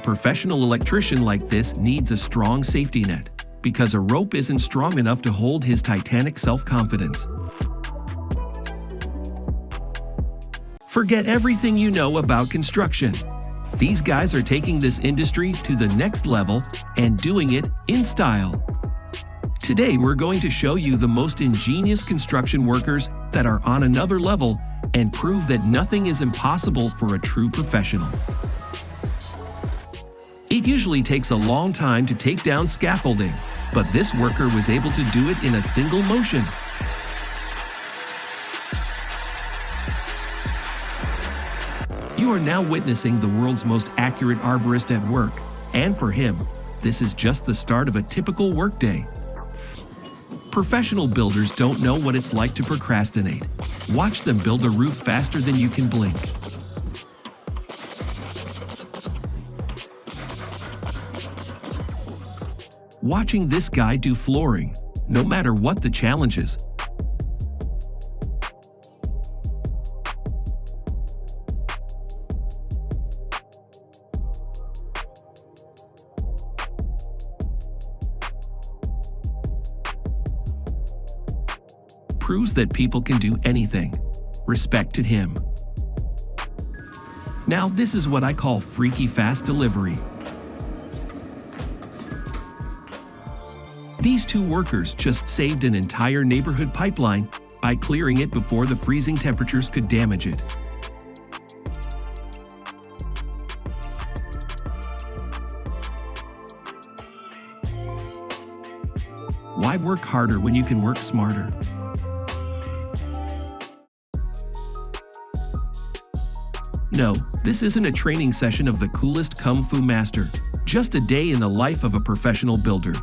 professional electrician like this needs a strong safety net, because a rope isn't strong enough to hold his titanic self-confidence. Forget everything you know about construction. These guys are taking this industry to the next level and doing it in style. Today, we're going to show you the most ingenious construction workers that are on another level and prove that nothing is impossible for a true professional. It usually takes a long time to take down scaffolding, but this worker was able to do it in a single motion. You are now witnessing the world's most accurate arborist at work, and for him, this is just the start of a typical workday. Professional builders don't know what it's like to procrastinate. Watch them build a roof faster than you can blink. Watching this guy do flooring, no matter what the challenges. Proves that people can do anything. Respect to him. Now this is what I call freaky fast delivery. These two workers just saved an entire neighborhood pipeline by clearing it before the freezing temperatures could damage it. Why work harder when you can work smarter? No, this isn't a training session of the coolest Kung Fu master, just a day in the life of a professional builder.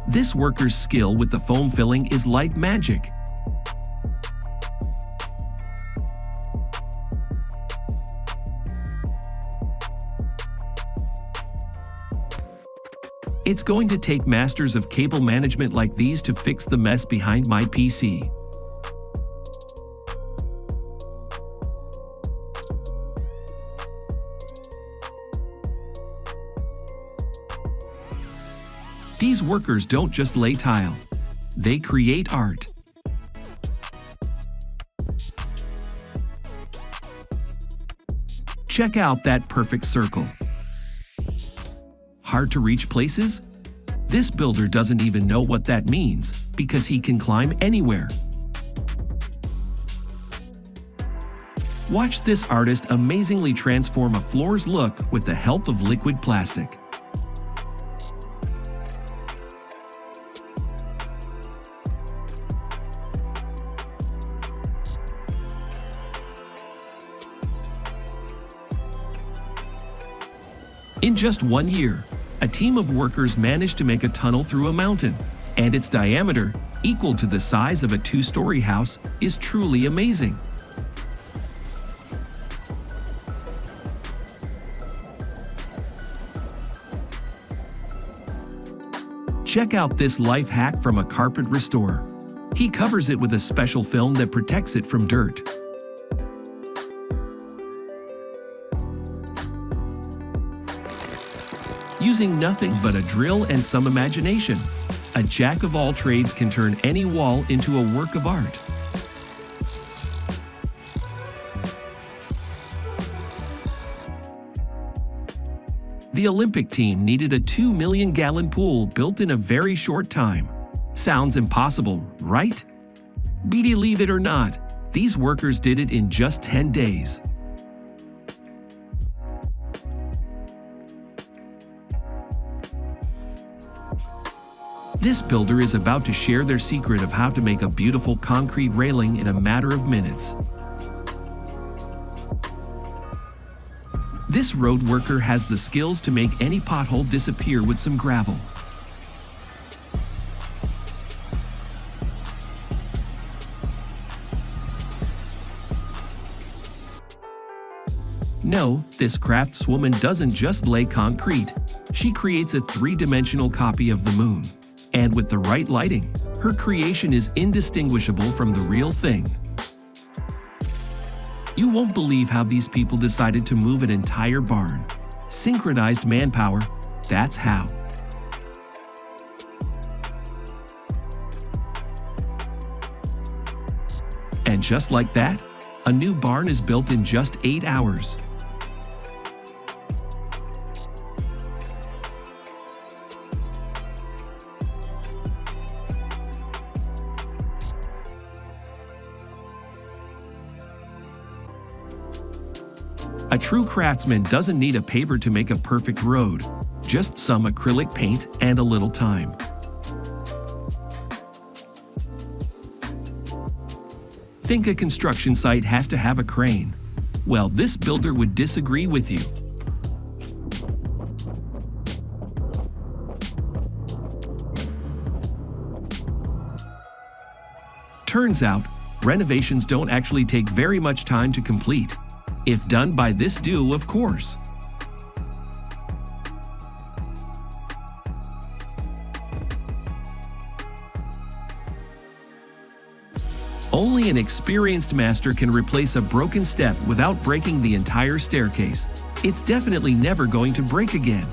This worker's skill with the foam filling is like magic. It's going to take masters of cable management like these to fix the mess behind my PC. These workers don't just lay tile, they create art. Check out that perfect circle. Hard to reach places? This builder doesn't even know what that means because he can climb anywhere. Watch this artist amazingly transform a floor's look with the help of liquid plastic. In just 1 year, a team of workers managed to make a tunnel through a mountain, and its diameter, equal to the size of a 2-story house, is truly amazing. Check out this life hack from a carpet restorer. He covers it with a special film that protects it from dirt. Using nothing but a drill and some imagination, a jack of all trades can turn any wall into a work of art. The Olympic team needed a 2-million-gallon pool built in a very short time. Sounds impossible, right? Believe it or not, these workers did it in just 10 days. This builder is about to share their secret of how to make a beautiful concrete railing in a matter of minutes. This road worker has the skills to make any pothole disappear with some gravel. No, this craftswoman doesn't just lay concrete. She creates a 3-dimensional copy of the moon. And with the right lighting, her creation is indistinguishable from the real thing. You won't believe how these people decided to move an entire barn. Synchronized manpower, that's how. And just like that, a new barn is built in just 8 hours. A true craftsman doesn't need a paver to make a perfect road, just some acrylic paint and a little time. Think a construction site has to have a crane? Well, this builder would disagree with you. Turns out, renovations don't actually take very much time to complete. If done by this duo, of course. Only an experienced master can replace a broken step without breaking the entire staircase. It's definitely never going to break again.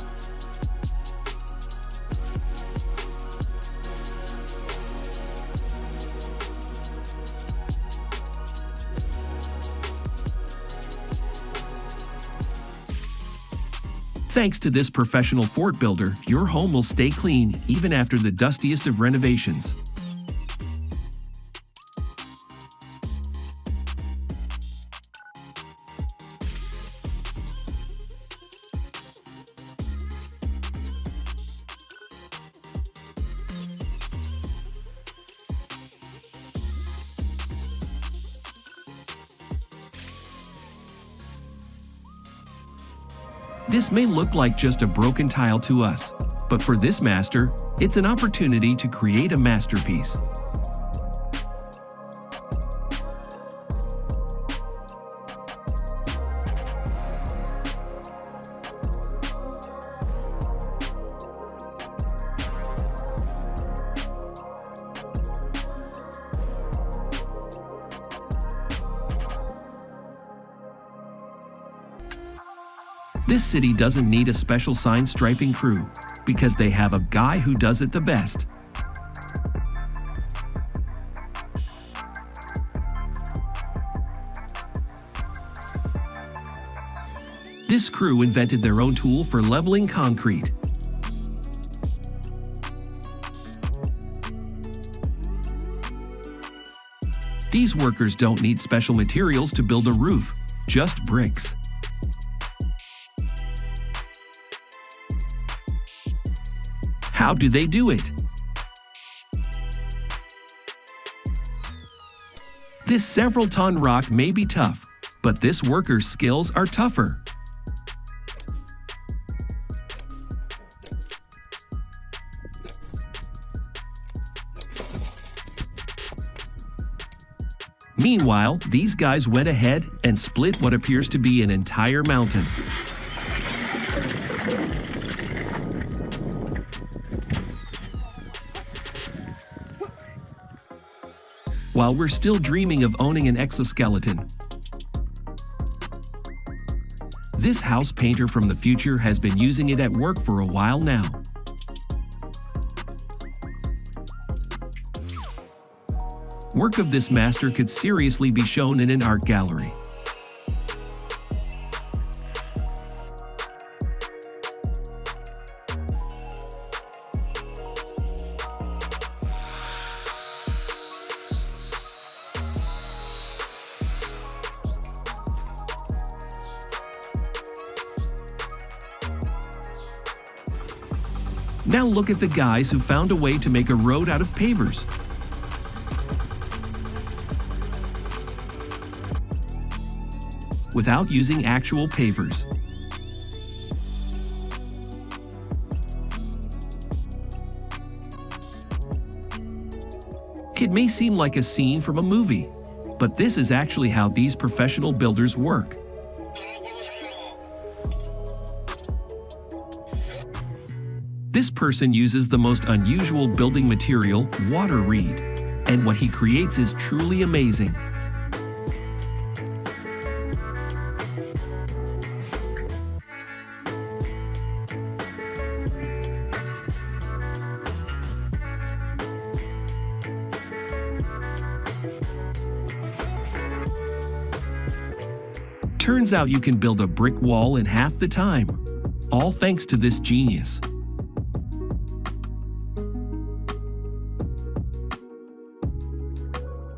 Thanks to this professional fort builder, your home will stay clean even after the dustiest of renovations. This may look like just a broken tile to us, but for this master, it's an opportunity to create a masterpiece. This city doesn't need a special sign striping crew because they have a guy who does it the best. This crew invented their own tool for leveling concrete. These workers don't need special materials to build a roof, just bricks. How do they do it? This several-ton rock may be tough, but this worker's skills are tougher. Meanwhile, these guys went ahead and split what appears to be an entire mountain. While we're still dreaming of owning an exoskeleton, this house painter from the future has been using it at work for a while now. Work of this master could seriously be shown in an art gallery. Now look at the guys who found a way to make a road out of pavers. Without using actual pavers. It may seem like a scene from a movie, but this is actually how these professional builders work. This person uses the most unusual building material, water reed, and what he creates is truly amazing. Turns out you can build a brick wall in half the time, all thanks to this genius.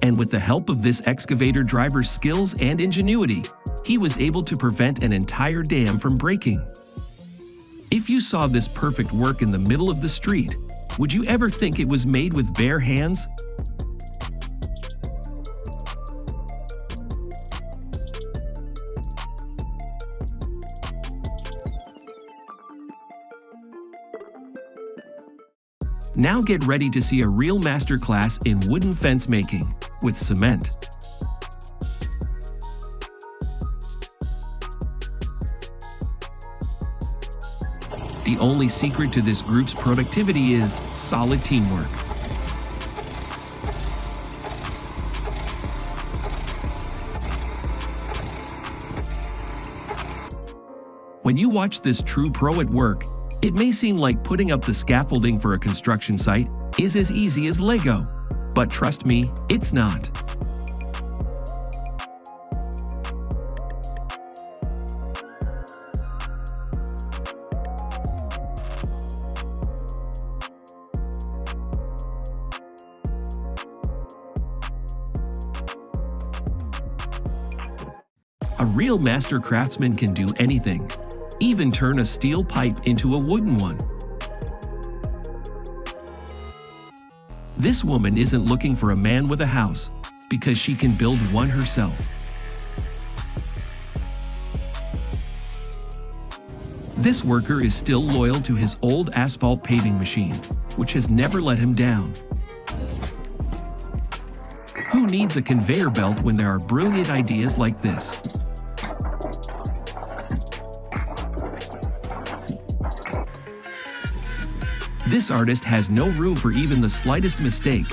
And with the help of this excavator driver's skills and ingenuity, he was able to prevent an entire dam from breaking. If you saw this perfect work in the middle of the street, would you ever think it was made with bare hands? Now get ready to see a real masterclass in wooden fence making with cement. The only secret to this group's productivity is solid teamwork. When you watch this true pro at work, it may seem like putting up the scaffolding for a construction site is as easy as Lego, but trust me, it's not. A real master craftsman can do anything, even turn a steel pipe into a wooden one. This woman isn't looking for a man with a house because she can build one herself. This worker is still loyal to his old asphalt paving machine, which has never let him down. Who needs a conveyor belt when there are brilliant ideas like this? This artist has no room for even the slightest mistake,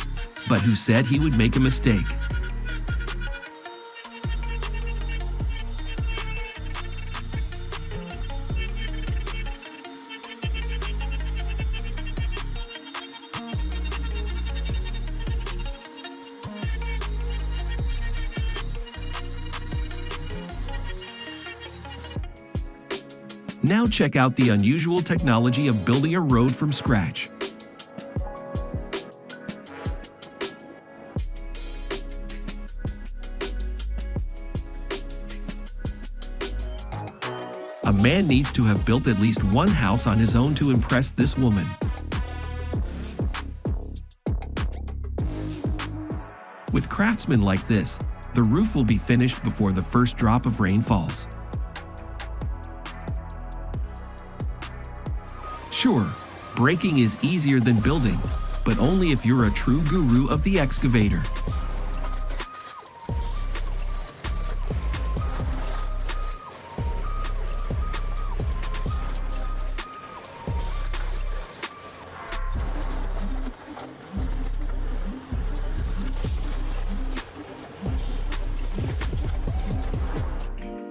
but who said he would make a mistake? Now check out the unusual technology of building a road from scratch. A man needs to have built at least one house on his own to impress this woman. With craftsmen like this, the roof will be finished before the first drop of rain falls. Sure, breaking is easier than building, but only if you're a true guru of the excavator.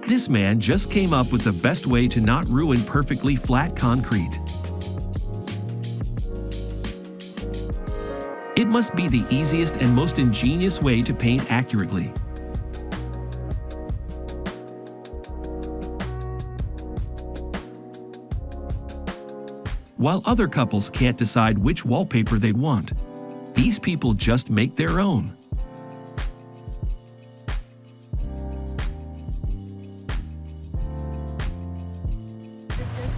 This man just came up with the best way to not ruin perfectly flat concrete. It must be the easiest and most ingenious way to paint accurately. While other couples can't decide which wallpaper they want, these people just make their own.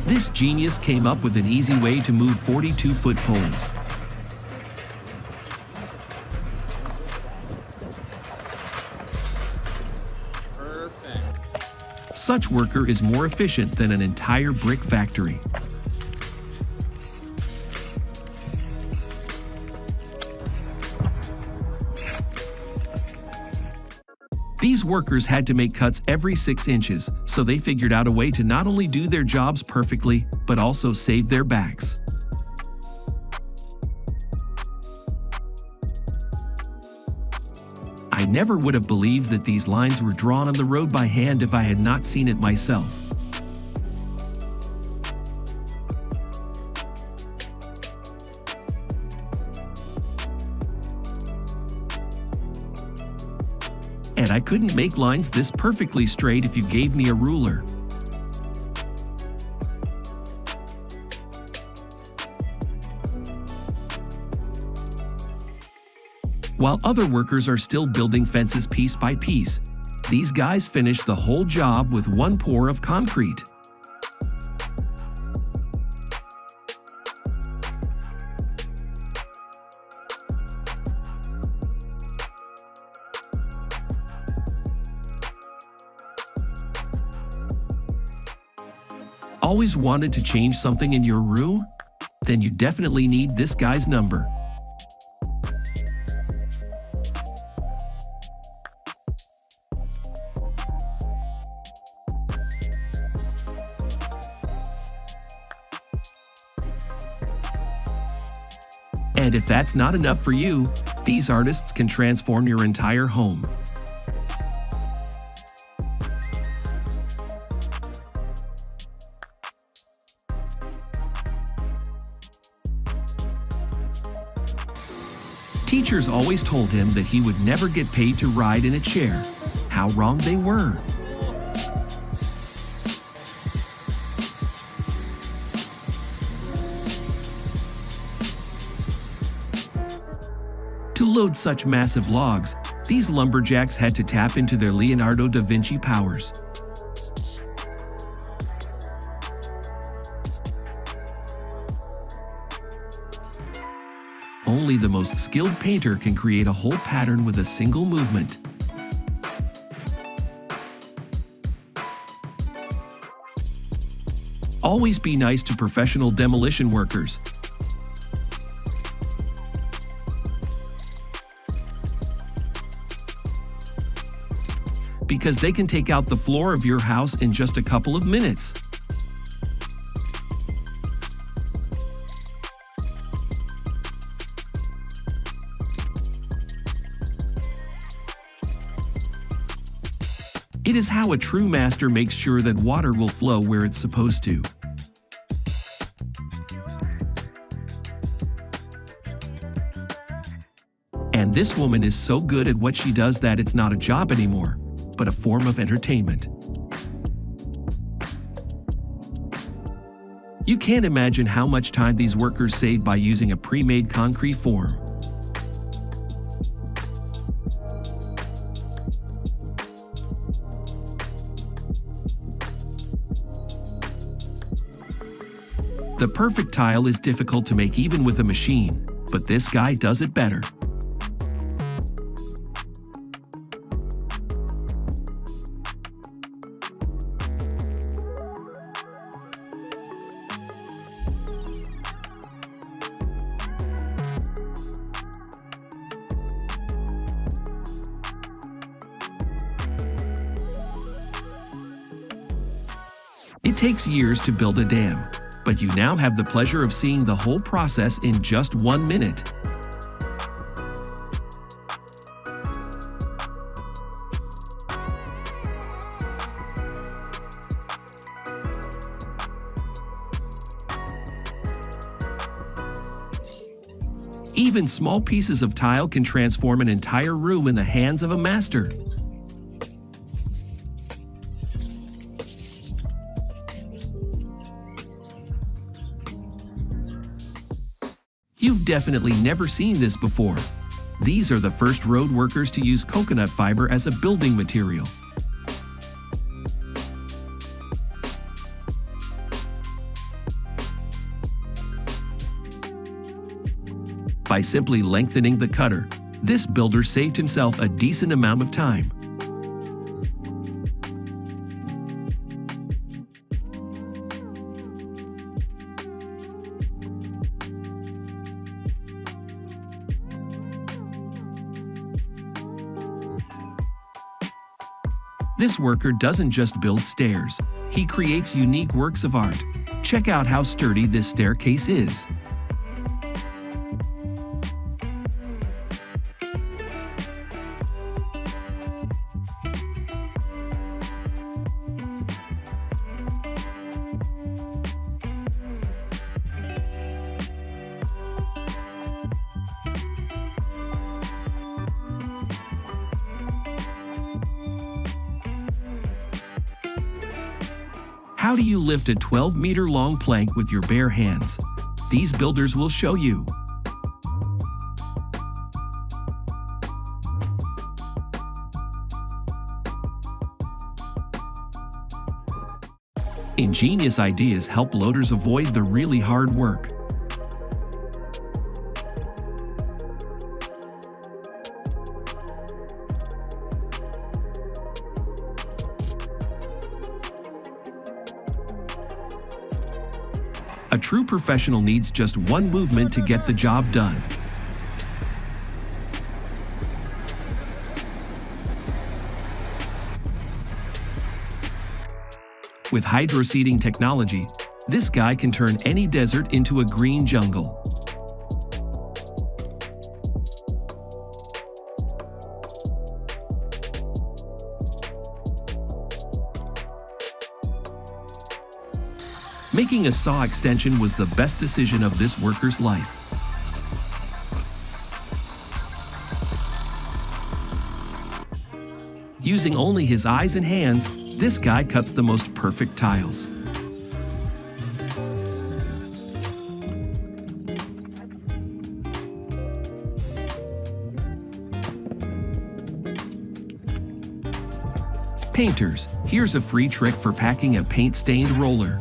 This genius came up with an easy way to move 42-foot poles. Such worker is more efficient than an entire brick factory. These workers had to make cuts every 6 inches, so they figured out a way to not only do their jobs perfectly, but also save their backs. I never would have believed that these lines were drawn on the road by hand if I had not seen it myself. And I couldn't make lines this perfectly straight if you gave me a ruler. While other workers are still building fences piece by piece, these guys finish the whole job with one pour of concrete. Always wanted to change something in your room? Then you definitely need this guy's number. And if that's not enough for you, these artists can transform your entire home. Teachers always told him that he would never get paid to ride in a chair. How wrong they were. To load such massive logs, these lumberjacks had to tap into their Leonardo da Vinci powers. Only the most skilled painter can create a whole pattern with a single movement. Always be nice to professional demolition workers. Because they can take out the floor of your house in just a couple of minutes. It is how a true master makes sure that water will flow where it's supposed to. And this woman is so good at what she does that it's not a job anymore, but a form of entertainment. You can't imagine how much time these workers save by using a pre-made concrete form. The perfect tile is difficult to make even with a machine, but this guy does it better. It takes years to build a dam, but you now have the pleasure of seeing the whole process in just 1 minute. Even small pieces of tile can transform an entire room in the hands of a master. You've definitely never seen this before. These are the first road workers to use coconut fiber as a building material. By simply lengthening the cutter, this builder saved himself a decent amount of time. This worker doesn't just build stairs, he creates unique works of art. Check out how sturdy this staircase is. How do you lift a 12-meter-long plank with your bare hands? These builders will show you. Ingenious ideas help loaders avoid the really hard work. A true professional needs just one movement to get the job done. With hydroseeding technology, this guy can turn any desert into a green jungle. Making a saw extension was the best decision of this worker's life. Using only his eyes and hands, this guy cuts the most perfect tiles. Painters, here's a free trick for packing a paint-stained roller.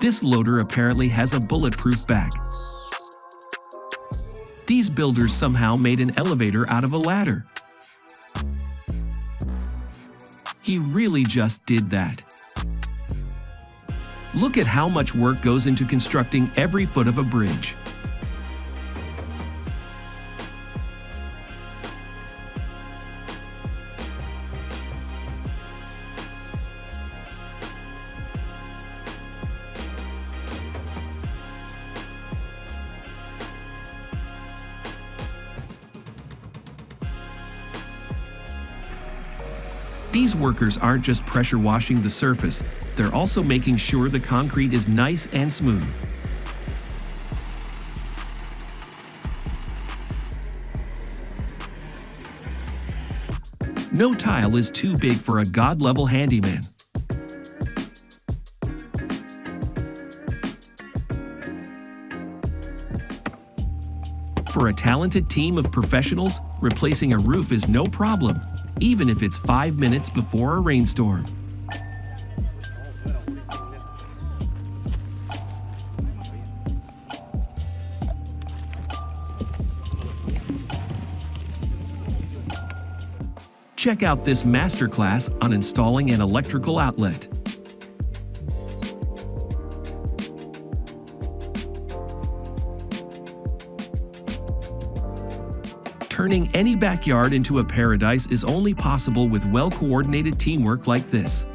This loader apparently has a bulletproof back. These builders somehow made an elevator out of a ladder. He really just did that. Look at how much work goes into constructing every foot of a bridge. These workers aren't just pressure washing the surface, they're also making sure the concrete is nice and smooth. No tile is too big for a god-level handyman. For a talented team of professionals, replacing a roof is no problem, even if it's 5 minutes before a rainstorm. Check out this masterclass on installing an electrical outlet. Turning any backyard into a paradise is only possible with well-coordinated teamwork like this.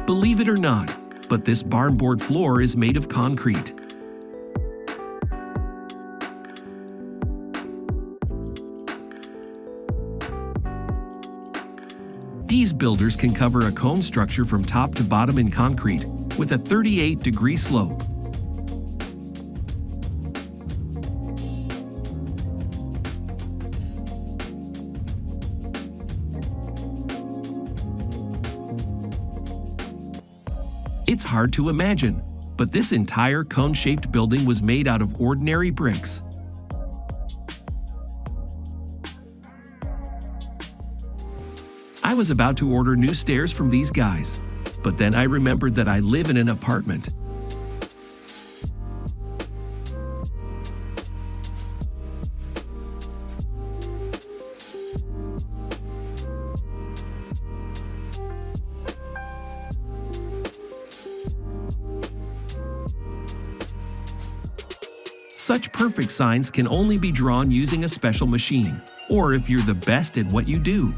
Believe it or not, but this barn board floor is made of concrete. These builders can cover a cone structure from top to bottom in concrete with a 38-degree slope. It's hard to imagine, but this entire cone-shaped building was made out of ordinary bricks. I was about to order new stairs from these guys, but then I remembered that I live in an apartment. Such perfect signs can only be drawn using a special machine, or if you're the best at what you do.